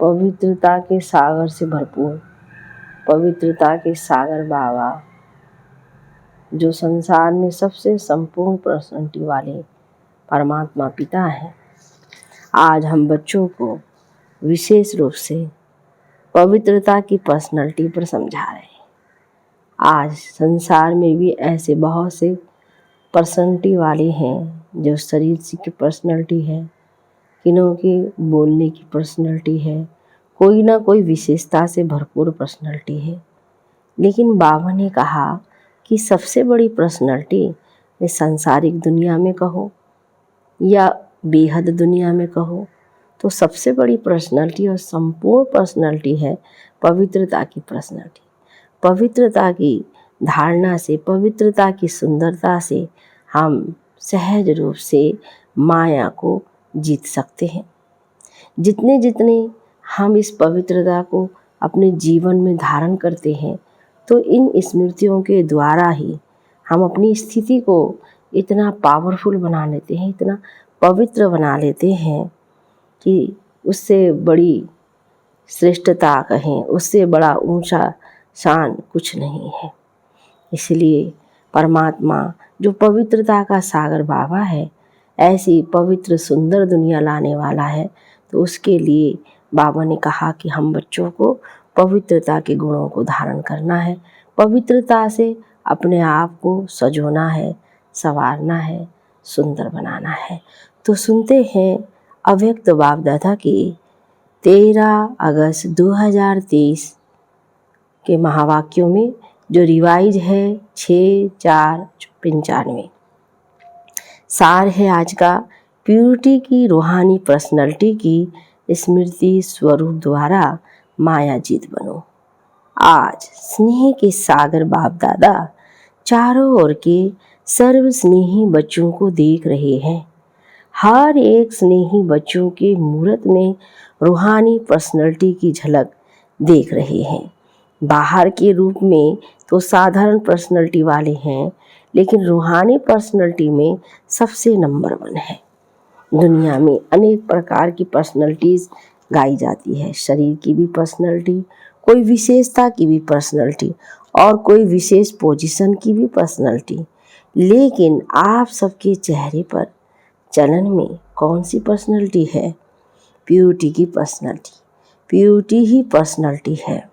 पवित्रता के सागर से भरपूर, पवित्रता के सागर बाबा जो संसार में सबसे संपूर्ण पर्सनालिटी वाले परमात्मा पिता हैं, आज हम बच्चों को विशेष रूप से पवित्रता की पर्सनालिटी पर समझा रहे हैं। आज संसार में भी ऐसे बहुत से पर्सनालिटी वाले हैं जो शरीर की पर्सनालिटी है, किन्हों की बोलने की पर्सनालिटी है, कोई ना कोई विशेषता से भरपूर पर्सनालिटी है। लेकिन बाबा ने कहा कि सबसे बड़ी पर्सनालिटी इस सांसारिक दुनिया में कहो या बेहद दुनिया में कहो, तो सबसे बड़ी पर्सनालिटी और संपूर्ण पर्सनालिटी है पवित्रता की पर्सनालिटी। पवित्रता की धारणा से, पवित्रता की सुंदरता से हम सहज रूप से माया को जीत सकते हैं। जितने जितने हम इस पवित्रता को अपने जीवन में धारण करते हैं, तो इन स्मृतियों के द्वारा ही हम अपनी स्थिति को इतना पावरफुल बना लेते हैं, इतना पवित्र बना लेते हैं कि उससे बड़ी श्रेष्ठता कहें, उससे बड़ा ऊंचा शान कुछ नहीं है। इसलिए परमात्मा जो पवित्रता का सागर बाबा है, ऐसी पवित्र सुंदर दुनिया लाने वाला है, तो उसके लिए बाबा ने कहा कि हम बच्चों को पवित्रता के गुणों को धारण करना है, पवित्रता से अपने आप को सजोना है, संवारना है, सुंदर बनाना है। तो सुनते हैं अव्यक्त बाप दादा के 13 अगस्त 2023 के महावाक्यों में, जो रिवाइज है 6/4/95। सार है आज का, प्यूरिटी की रूहानी पर्सनालिटी की स्मृति स्वरूप द्वारा माया जीत बनो। आज स्नेह के सागर बाप दादा चारों ओर के सर्व स्नेही बच्चों को देख रहे हैं। हर एक स्नेही बच्चों के मूरत में रूहानी पर्सनालिटी की झलक देख रहे हैं। बाहर के रूप में तो साधारण पर्सनालिटी वाले हैं, लेकिन रूहानी पर्सनालिटी में सबसे नंबर 1 है। दुनिया में अनेक प्रकार की पर्सनालिटीज़ गाई जाती है, शरीर की भी पर्सनालिटी, कोई विशेषता की भी पर्सनालिटी और कोई विशेष पोजीशन की भी पर्सनालिटी। लेकिन आप सबके चेहरे पर चलन में कौन सी पर्सनालिटी है? प्यूरिटी की पर्सनालिटी। प्यूरिटी ही पर्सनालिटी है।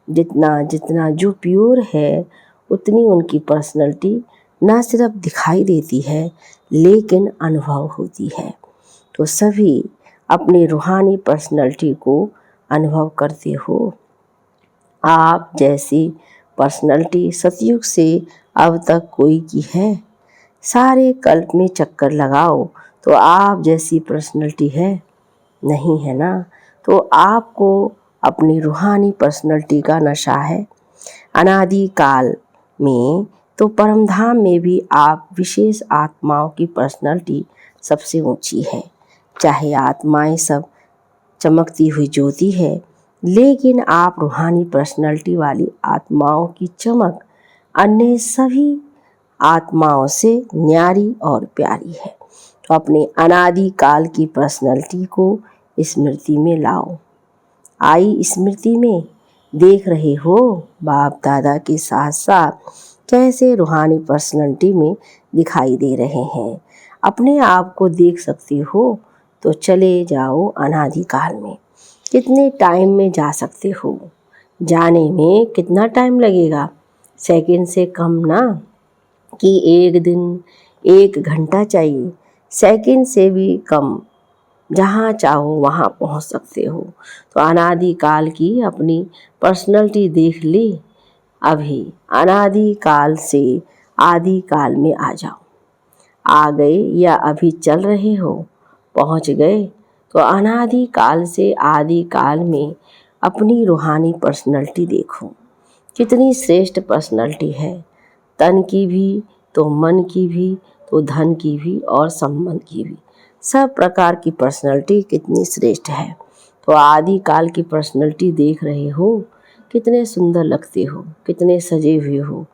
जितना जितना जो प्योर है, उतनी उनकी पर्सनालिटी न सिर्फ दिखाई देती है, लेकिन अनुभव होती है। तो सभी अपनी रूहानी पर्सनालिटी को अनुभव करते हो। आप जैसी पर्सनालिटी सतयुग से अब तक कोई की है? सारे कल्प में चक्कर लगाओ तो आप जैसी पर्सनालिटी है? नहीं है ना। तो आपको अपनी रूहानी पर्सनालिटी का नशा है। अनादि काल में तो परमधाम में भी आप विशेष आत्माओं की पर्सनालिटी सबसे ऊंची है। चाहे आत्माएं सब चमकती हुई ज्योति है, लेकिन आप रूहानी पर्सनालिटी वाली आत्माओं की चमक अन्य सभी आत्माओं से न्यारी और प्यारी है। तो अपने अनादि काल की पर्सनालिटी को स्मृति में लाओ। आई स्मृति में देख रहे हो बाप दादा के साथ साथ कैसे रूहानी पर्सनालिटी में दिखाई दे रहे हैं। अपने आप को देख सकते हो तो चले जाओ अनादि काल में। कितने टाइम में जा सकते हो? जाने में कितना टाइम लगेगा? सेकंड से कम ना, कि 1 दिन 1 घंटा चाहिए। सेकंड से भी कम, जहाँ चाहो वहाँ पहुँच सकते हो। तो अनादि काल की अपनी पर्सनालिटी देख ली, अभी अनादि काल से आदि काल में आ जाओ। आ गए या अभी चल रहे हो, पहुँच गए, तो अनादि काल से आदि काल में अपनी रूहानी पर्सनालिटी देखो। कितनी श्रेष्ठ पर्सनालिटी है। तन की भी तो मन की भी तो धन की भी और संबंध की भी, सब प्रकार की पर्सनालिटी कितनी श्रेष्ठ है। तो आदि काल की पर्सनालिटी देख रहे हो, कितने सुंदर लगते हो, कितने सजे हुए हो,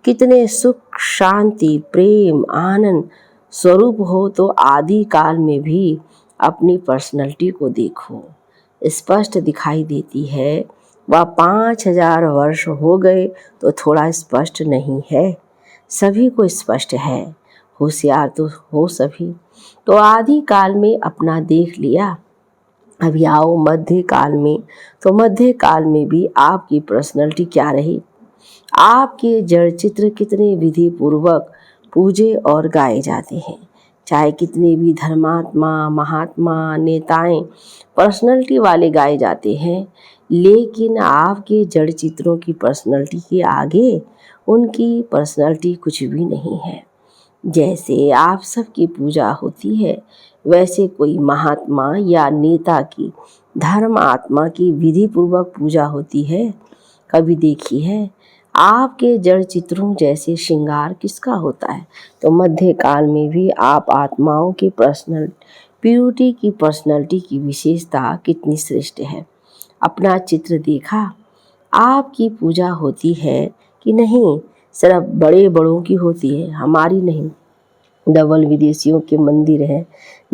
कितने सुख शांति प्रेम आनंद स्वरूप हो। तो आदि काल में भी अपनी पर्सनालिटी को देखो। स्पष्ट दिखाई देती है वह 5000 वर्ष हो गए तो थोड़ा स्पष्ट नहीं है, सभी को स्पष्ट है। होशियार तो हो सभी। तो आदि काल में अपना देख लिया, अभी आओ मध्य काल में। तो मध्य काल में भी आपकी पर्सनैलिटी क्या रही, आपके जड़ चित्र कितने विधि पूर्वक पूजे और गाए जाते हैं। चाहे कितने भी धर्मात्मा, महात्मा, नेताएं पर्सनैलिटी वाले गाए जाते हैं, लेकिन आपके जड़ चित्रों की पर्सनैलिटी के आगे उनकी पर्सनैलिटी कुछ भी नहीं है। जैसे आप सबकी पूजा होती है, वैसे कोई महात्मा या नेता की, धर्म आत्मा की विधि पूर्वक पूजा होती है, कभी देखी है? आपके जड़ चित्रों जैसे श्रृंगार किसका होता है? तो मध्य काल में भी आप आत्माओं की पर्सनल प्यूरिटी की पर्सनैलिटी की विशेषता कितनी श्रेष्ठ है। अपना चित्र देखा, आपकी पूजा होती है कि नहीं? सिर्फ बड़े बड़ों की होती है, हमारी नहीं। डबल विदेशियों के मंदिर है,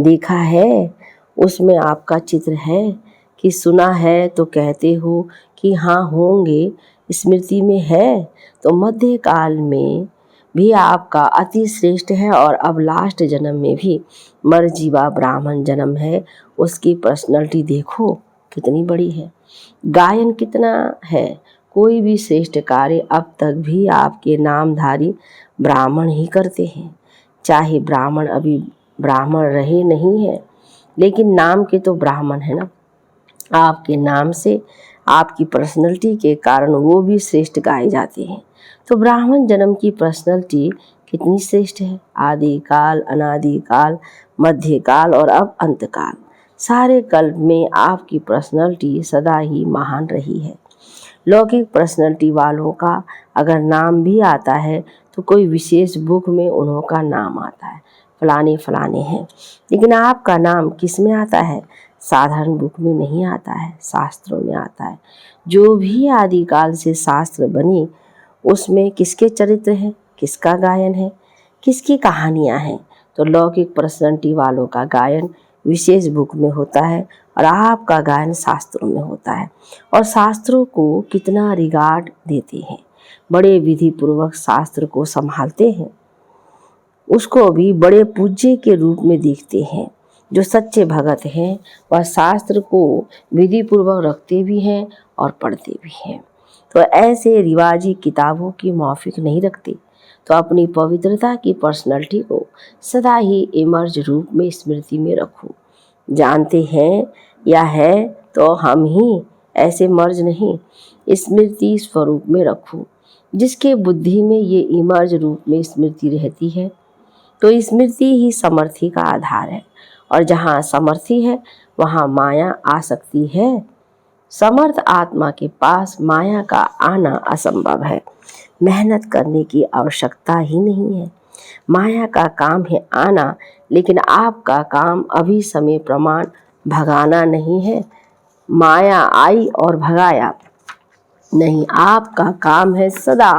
देखा है? उसमें आपका चित्र है कि सुना है तो कहते हो कि हाँ होंगे, स्मृति में है। तो मध्य काल में भी आपका अति श्रेष्ठ है, और अब लास्ट जन्म में भी मरजीवा ब्राह्मण जन्म है, उसकी पर्सनैलिटी देखो कितनी बड़ी है, गायन कितना है। कोई भी श्रेष्ठ कार्य अब तक भी आपके नामधारी ब्राह्मण ही करते हैं, चाहे ब्राह्मण अभी ब्राह्मण रहे नहीं है, लेकिन नाम के तो ब्राह्मण है ना। आपके नाम से, आपकी पर्सनैलिटी के कारण वो भी श्रेष्ठ गाए जाते हैं। तो ब्राह्मण जन्म की पर्सनैलिटी कितनी श्रेष्ठ है। आदि काल, अनादि काल, मध्य काल और अब अंत काल, सारे कल्प में आपकी पर्सनैलिटी सदा ही महान रही है। लौकिक पर्सनैलिटी वालों का अगर नाम भी आता है तो कोई विशेष बुक में उन्हों का नाम आता है, फलाने फलाने हैं, लेकिन आपका नाम किस में आता है? साधारण बुक में नहीं आता है, शास्त्रों में आता है। जो भी आदिकाल से शास्त्र बने उसमें किसके चरित्र हैं, किसका गायन है, किसकी कहानियाँ हैं? तो लौकिक पर्सनैलिटी वालों का गायन विशेष बुक में होता है, और आपका गायन शास्त्रों में होता है। और शास्त्रों को कितना रिगार्ड देते हैं, बड़े विधि पूर्वक शास्त्र को संभालते हैं, उसको भी बड़े पूज्य के रूप में देखते हैं। जो सच्चे भगत हैं वह शास्त्र को विधि पूर्वक रखते भी हैं और पढ़ते भी हैं। तो ऐसे रिवाजी किताबों की मौफिक नहीं रखते, तो अपनी पवित्रता की पर्सनैलिटी को सदा ही इमर्ज रूप में स्मृति में रखो। जानते हैं या है तो हम ही, ऐसे मर्ज नहीं, स्मृति स्वरूप में रखो। जिसके बुद्धि में ये इमर्ज रूप में स्मृति रहती है, तो स्मृति ही समर्थी का आधार है, और जहाँ समर्थी है वहाँ माया आ सकती है। समर्थ आत्मा के पास माया का आना असंभव है, मेहनत करने की आवश्यकता ही नहीं है। माया का काम है आना, लेकिन आपका काम अभी समय प्रमाण भगाना नहीं है। माया आई और भगाया नहीं, आपका काम है सदा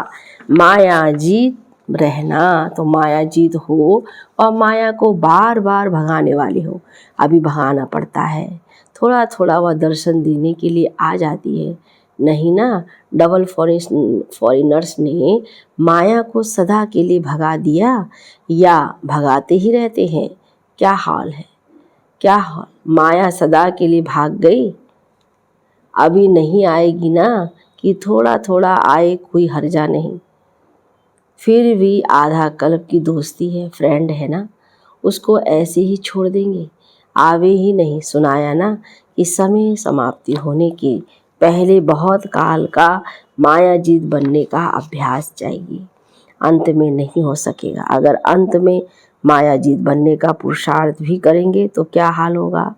माया जीत रहना। तो माया जीत हो और माया को बार बार भगाने वाली हो। अभी भगाना पड़ता है, थोड़ा थोड़ा वह दर्शन देने के लिए आ जाती है, नहीं ना। डबल फॉरेनर्स ने माया को सदा के लिए भगा दिया या भगाते ही रहते हैं? क्या हाल है, क्या हाल? माया सदा के लिए भाग गई, अभी नहीं आएगी ना, कि थोड़ा थोड़ा आए, कोई हर्जा नहीं। फिर भी आधा कल्प की दोस्ती है, फ्रेंड है ना, उसको ऐसे ही छोड़ देंगे? आवे ही नहीं। सुनाया ना कि समय समाप्ति होने के पहले बहुत काल का माया जीत बनने का अभ्यास चाहिए, अंत में नहीं हो सकेगा। अगर अंत में माया जीत बनने का पुरुषार्थ भी करेंगे तो क्या हाल होगा।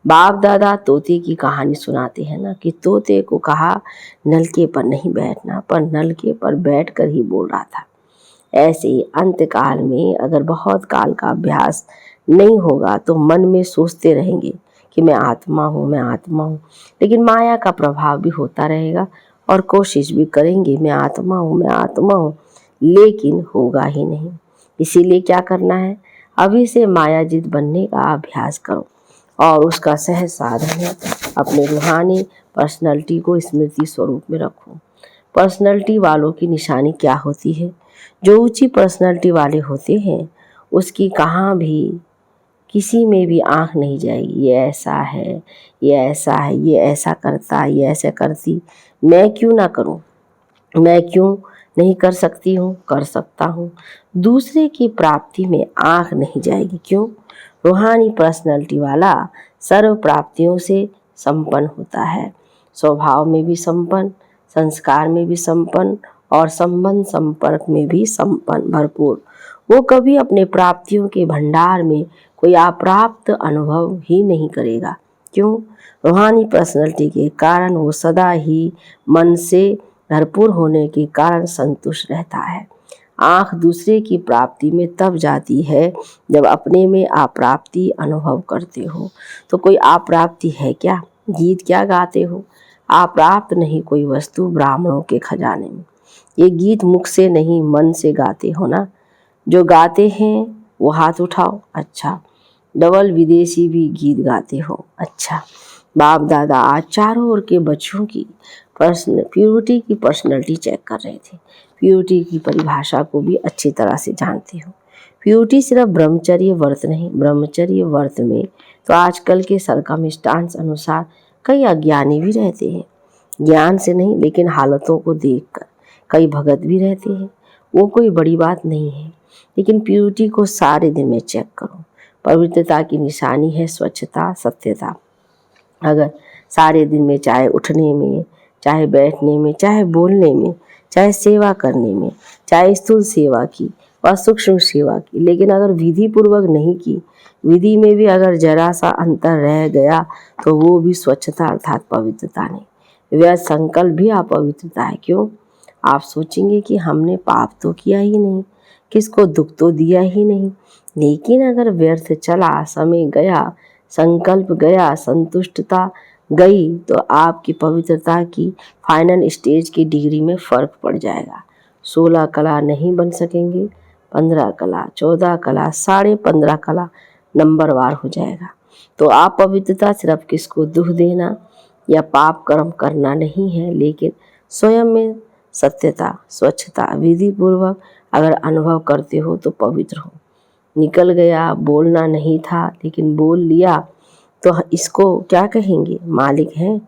बाप दादा तोते की कहानी सुनाते हैं ना, कि तोते को कहा नलके पर नहीं बैठना, पर नलके पर बैठकर ही बोल रहा था। ऐसे ही अंत काल में अगर बहुत काल का अभ्यास नहीं होगा तो मन में सोचते रहेंगे कि मैं आत्मा हूँ, मैं आत्मा हूँ, लेकिन माया का प्रभाव भी होता रहेगा, और कोशिश भी करेंगे मैं आत्मा हूँ, मैं आत्मा हूँ, लेकिन होगा ही नहीं। इसीलिए क्या करना है, अभी से मायाजीत बनने का अभ्यास करो, और उसका सहज साधन है अपने रूहानी पर्सनैलिटी को स्मृति स्वरूप में रखो। पर्सनैलिटी वालों की निशानी क्या होती है? जो ऊंची पर्सनैलिटी वाले होते हैं उसकी कहाँ भी किसी में भी आंख नहीं जाएगी, ये ऐसा है, ये ऐसा है, ये ऐसा करता, ये ऐसा करती, मैं क्यों ना करूं, मैं क्यों नहीं कर सकती हूँ, कर सकता हूँ। दूसरे की प्राप्ति में आंख नहीं जाएगी। क्यों? रूहानी पर्सनैलिटी वाला सर्व प्राप्तियों से संपन्न होता है, स्वभाव में भी संपन्न, संस्कार में भी संपन्न और संबंध संपर्क में भी संपन्न भरपूर। वो कभी अपने प्राप्तियों के भंडार में कोई अप्राप्त अनुभव ही नहीं करेगा। क्यों? रूहानी पर्सनैलिटी के कारण वो सदा ही मन से भरपूर होने के कारण संतुष्ट रहता है। आंख दूसरे की प्राप्ति में तब जाती है जब अपने में अप्राप्ति अनुभव करते हो। तो कोई अप्राप्ति है क्या? गीत क्या गाते हो? अप्राप्त नहीं कोई वस्तु ब्राह्मणों के खजाने में। ये गीत मुख से नहीं मन से गाते हो ना? जो गाते हैं वो हाथ उठाओ। अच्छा, डबल विदेशी भी गीत गाते हो। अच्छा, बाप दादा आज चारों ओर के बच्चों की प्योरिटी की पर्सनैलिटी चेक कर रहे थे। प्योरिटी की परिभाषा को भी अच्छी तरह से जानते हो। प्योरिटी सिर्फ ब्रह्मचर्य व्रत नहीं, ब्रह्मचर्य व्रत में तो आजकल के सरकमस्टांस अनुसार कई अज्ञानी भी रहते हैं, ज्ञान से नहीं लेकिन हालतों को देखकर। कई भगत भी रहते हैं, वो कोई बड़ी बात नहीं है, लेकिन प्योरिटी को सारे दिन में चेक करो। पवित्रता की निशानी है स्वच्छता, सत्यता। अगर सारे दिन में, चाहे उठने में, चाहे बैठने में, चाहे बोलने में, चाहे सेवा करने में, चाहे स्थूल सेवा की और सूक्ष्म सेवा की, लेकिन अगर विधि पूर्वक नहीं की, विधि में भी अगर जरा सा अंतर रह गया तो वो भी स्वच्छता अर्थात पवित्रता नहीं। व्यर्थ संकल्प भी अपवित्रता है। क्यों? आप सोचेंगे कि हमने पाप तो किया ही नहीं, किसको दुख तो दिया ही नहीं, लेकिन अगर व्यर्थ चला, समय गया, संकल्प गया, संतुष्टता गई, तो आपकी पवित्रता की फाइनल स्टेज की डिग्री में फर्क पड़ जाएगा। 16 कला नहीं बन सकेंगे, 15 कला, 14 कला, 15.5 कला नंबरवार हो जाएगा। तो आप पवित्रता सिर्फ किसको दुख देना या पाप कर्म करना नहीं है, लेकिन स्वयं में सत्यता, स्वच्छता, विधि पूर्वक अगर अनुभव करते हो तो पवित्र हो। निकल गया, बोलना नहीं था लेकिन बोल लिया, तो इसको क्या कहेंगे? मालिक हैं।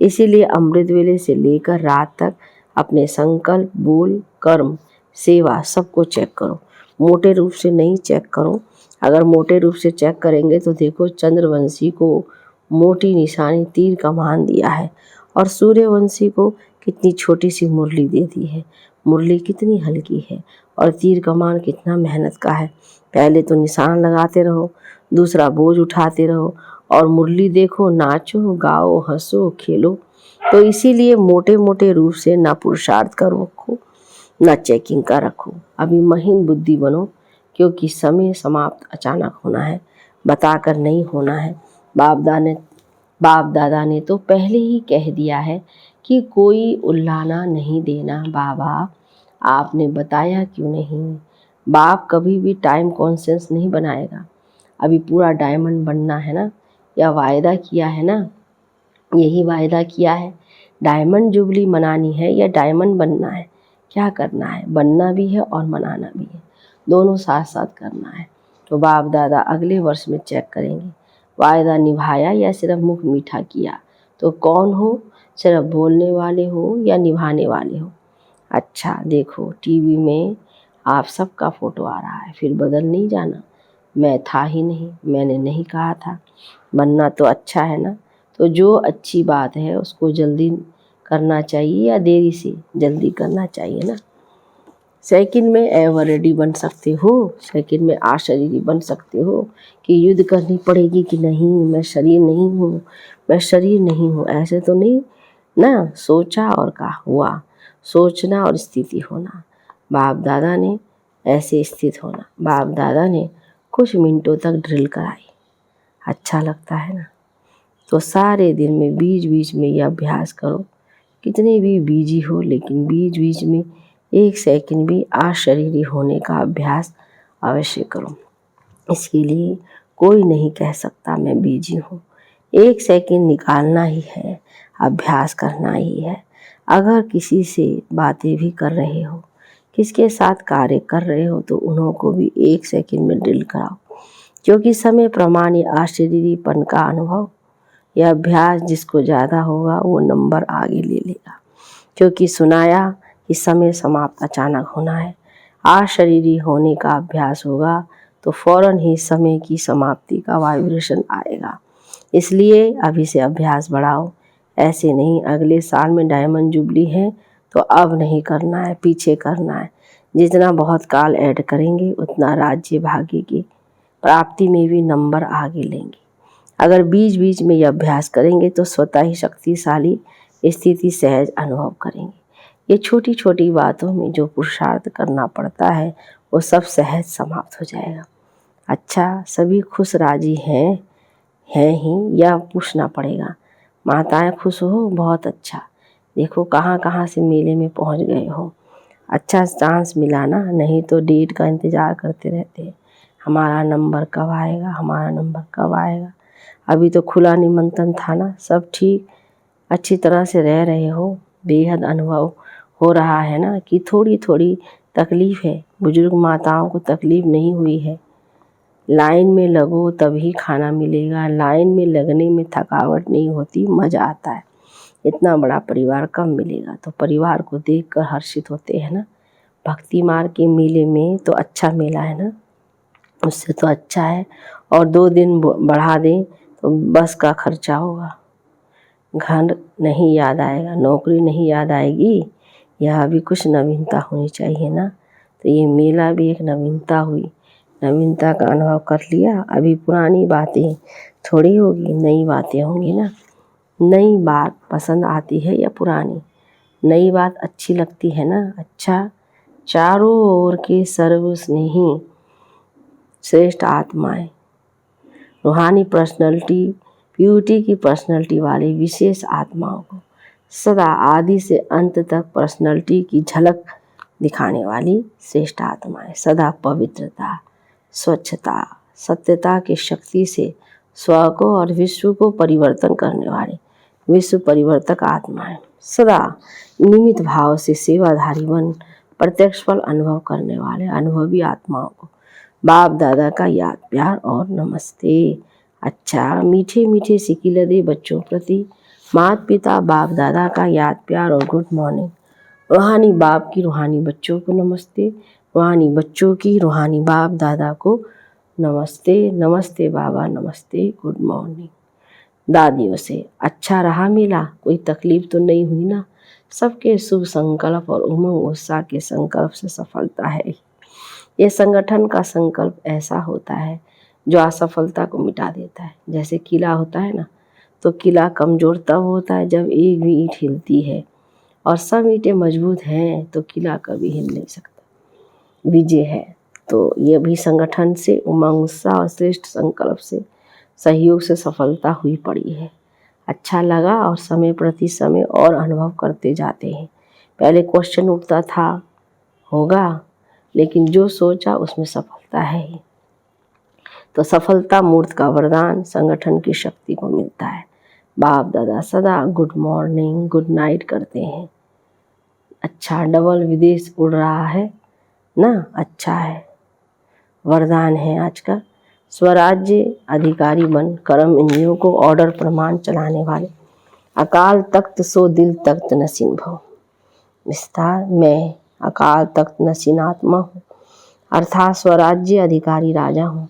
इसीलिए अमृत वेले से लेकर रात तक अपने संकल्प, बोल, कर्म, सेवा सबको चेक करो। मोटे रूप से नहीं चेक करो। अगर मोटे रूप से चेक करेंगे तो देखो, चंद्रवंशी को मोटी निशानी तीर कमान दिया है और सूर्यवंशी को कितनी छोटी सी मुरली दे दी है। मुरली कितनी हल्की है और तीर कमान कितना मेहनत का है। पहले तो निशान लगाते रहो, दूसरा बोझ उठाते रहो, और मुरली देखो, नाचो, गाओ, हंसो, खेलो। तो इसीलिए मोटे मोटे रूप से ना पुरुषार्थ का रखो, ना चेकिंग का रखो। अभी महीन बुद्धि बनो, क्योंकि समय समाप्त अचानक होना है, बताकर नहीं होना है। बाप दादा ने तो पहले ही कह दिया है कि कोई उल्लाना नहीं देना। बाबा आपने बताया क्यों नहीं? बाप कभी भी टाइम कॉन्शियस नहीं बनाएगा। अभी पूरा डायमंड बनना है ना, या वायदा किया है ना, यही वायदा किया है। डायमंड जुबली मनानी है या डायमंड बनना है? क्या करना है? बनना भी है और मनाना भी है, दोनों साथ साथ करना है। तो बाप दादा अगले वर्ष में चेक करेंगे, वायदा निभाया या सिर्फ मुख मीठा किया। तो कौन हो, सिर्फ बोलने वाले हो या निभाने वाले हो? अच्छा देखो, टीवी में आप सबका फोटो आ रहा है, फिर बदल नहीं जाना, मैं था ही नहीं, मैंने नहीं कहा था। बनना तो अच्छा है ना, तो जो अच्छी बात है उसको जल्दी करना चाहिए या देरी से? जल्दी करना चाहिए ना। सेकंड में एवर रेडी बन सकते हो, सेकंड में अशरीरी बन सकते हो कि युद्ध करनी पड़ेगी कि नहीं, मैं शरीर नहीं हूँ, मैं शरीर नहीं हूँ, ऐसे तो नहीं ना। सोचा और कहा हुआ, सोचना और स्थिति होना। बाप दादा ने ऐसे स्थित होना। बाप दादा ने कुछ मिनटों तक ड्रिल कराई, अच्छा लगता है ना। तो सारे दिन में बीच बीच में ये अभ्यास करो, कितने भी बिजी हो लेकिन बीच बीच में 1 सेकंड भी अशरीरी होने का अभ्यास अवश्य करो। इसके लिए कोई नहीं कह सकता मैं बिजी हूँ, 1 सेकंड निकालना ही है, अभ्यास करना ही है। अगर किसी से बातें भी कर रहे हो, किसके साथ कार्य कर रहे हो, तो उन्हों को भी 1 सेकंड में ड्रिल कराओ, क्योंकि समय प्रमाण या आश्चर्यपन का अनुभव या अभ्यास जिसको ज़्यादा होगा वो नंबर आगे ले लेगा, क्योंकि सुनाया कि समय समाप्त अचानक होना है। अशरीरी होने का अभ्यास होगा तो फौरन ही समय की समाप्ति का वाइब्रेशन आएगा। इसलिए अभी से अभ्यास बढ़ाओ। ऐसे नहीं अगले साल में डायमंड जुबली है तो अब नहीं करना है, पीछे करना है। जितना बहुत काल ऐड करेंगे उतना राज्य भाग्य की प्राप्ति में भी नंबर आगे लेंगे। अगर बीच बीच में यह अभ्यास करेंगे तो स्वतः ही शक्तिशाली स्थिति सहज अनुभव करेंगे। ये छोटी छोटी बातों में जो पुरुषार्थ करना पड़ता है वो सब सहज समाप्त हो जाएगा। अच्छा, सभी खुश राजी हैं ही या पूछना पड़ेगा? माताएं खुश हो? बहुत अच्छा। देखो कहाँ कहाँ से मेले में पहुंच गए हो। अच्छा चांस मिला ना, नहीं तो डेट का इंतज़ार करते रहते हैं, हमारा नंबर कब आएगा, हमारा नंबर कब आएगा। अभी तो खुला निमंत्रण था ना, सब ठीक अच्छी तरह से रह रहे हो। बेहद अनुभव हो रहा है ना कि थोड़ी थोड़ी तकलीफ़ है। बुजुर्ग माताओं को तकलीफ़ नहीं हुई है। लाइन में लगो तभी खाना मिलेगा, लाइन में लगने में थकावट नहीं होती, मज़ा आता है। इतना बड़ा परिवार कब मिलेगा? तो परिवार को देखकर हर्षित होते हैं ना। भक्ति मार्ग के मेले में तो अच्छा मेला है ना, उससे तो अच्छा है। और 2 दिन बढ़ा दें तो बस का खर्चा होगा, घर नहीं याद आएगा, नौकरी नहीं याद आएगी। यह भी कुछ नवीनता होनी चाहिए ना। तो ये मेला भी एक नवीनता हुई, नवीनता का अनुभव कर लिया। अभी पुरानी बातें थोड़ी होगी, नई बातें होंगी ना। नई बात पसंद आती है या पुरानी? नई बात अच्छी लगती है ना। अच्छा, चारों ओर के सर्वस्नेही श्रेष्ठ आत्माएं, रूहानी पर्सनैलिटी, प्यूरिटी की पर्सनैलिटी वाली विशेष आत्माओं को सदा आदि से अंत तक पर्सनैलिटी की झलक दिखाने वाली श्रेष्ठ आत्माएं, सदा पवित्रता, स्वच्छता, सत्यता की शक्ति से स्व को और विश्व को परिवर्तन करने वाले विश्व परिवर्तक आत्माएं, सदा नियमित भाव से सेवाधारी बन प्रत्यक्ष फल अनुभव करने वाले अनुभवी आत्माओं को बाप दादा का याद प्यार और नमस्ते। अच्छा, मीठे मीठे सिकिलदे बच्चों प्रति माता पिता बाप दादा का याद प्यार और गुड मॉर्निंग। रूहानी बाप की रूहानी बच्चों को नमस्ते, रूहानी बच्चों की रूहानी बाप दादा को नमस्ते। नमस्ते बाबा, नमस्ते, गुड मॉर्निंग। दादियों से अच्छा रहा मेला, कोई तकलीफ तो नहीं हुई ना? सबके शुभ संकल्प और उमंग उत्साह के संकल्प से सफलता है। ये संगठन का संकल्प ऐसा होता है जो असफलता को मिटा देता है। जैसे किला होता है ना, तो किला कमज़ोर तब होता है जब एक भी ईंट हिलती है, और सब ईंटें मजबूत हैं तो किला कभी हिल नहीं सकता। विजय है तो ये भी संगठन से उमंग उत्साह और श्रेष्ठ संकल्प से सहयोग से सफलता हुई पड़ी है। अच्छा लगा और समय प्रति समय और अनुभव करते जाते हैं। पहले क्वेश्चन उठता था होगा, लेकिन जो सोचा उसमें सफलता है ही। तो सफलता मूर्त का वरदान संगठन की शक्ति को मिलता है। बाप दादा सदा गुड मॉर्निंग गुड नाइट करते हैं। अच्छा, डबल विदेश उड़ रहा है ना, अच्छा है, वरदान है आज का। स्वराज्य अधिकारी बन कर्म इंद्रियों को ऑर्डर प्रमाण चलाने वाले अकाल तख्त सो दिल तख्त नसीन भव। विस्तार, मैं अकाल तख्त नसीन आत्मा हूँ, अर्थात स्वराज्य अधिकारी राजा हूँ।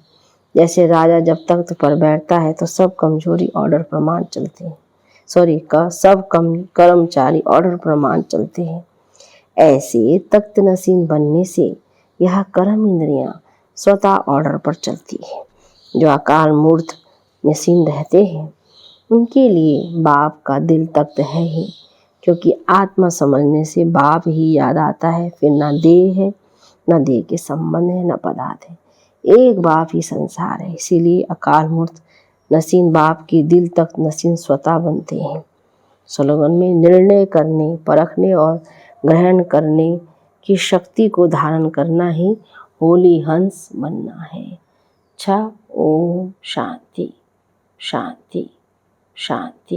जैसे राजा जब तख्त पर बैठता है तो सब कमजोरी ऑर्डर प्रमाण चलते हैं, सब कर्मचारी ऑर्डर प्रमाण चलते हैं। ऐसे तख्त नसीन बनने से यह कर्म इंद्रियां स्वतः ऑर्डर पर चलती है। जो अकाल मूर्त नसीन रहते हैं उनके लिए बाप का दिल तख्त है ही, क्योंकि आत्मा समझने से बाप ही याद आता है। फिर ना देह है, न देह के संबंध है, न पदार्थ है, एक बाप ही संसार है। इसीलिए अकाल मूर्त नसीन बाप की दिल तक नसीन स्वतः बनते हैं। स्लोगन में निर्णय करने, परखने और ग्रहण करने की शक्ति को धारण करना ही होली हंस बनना है। अच्छा, ओम शांति शांति। शांति।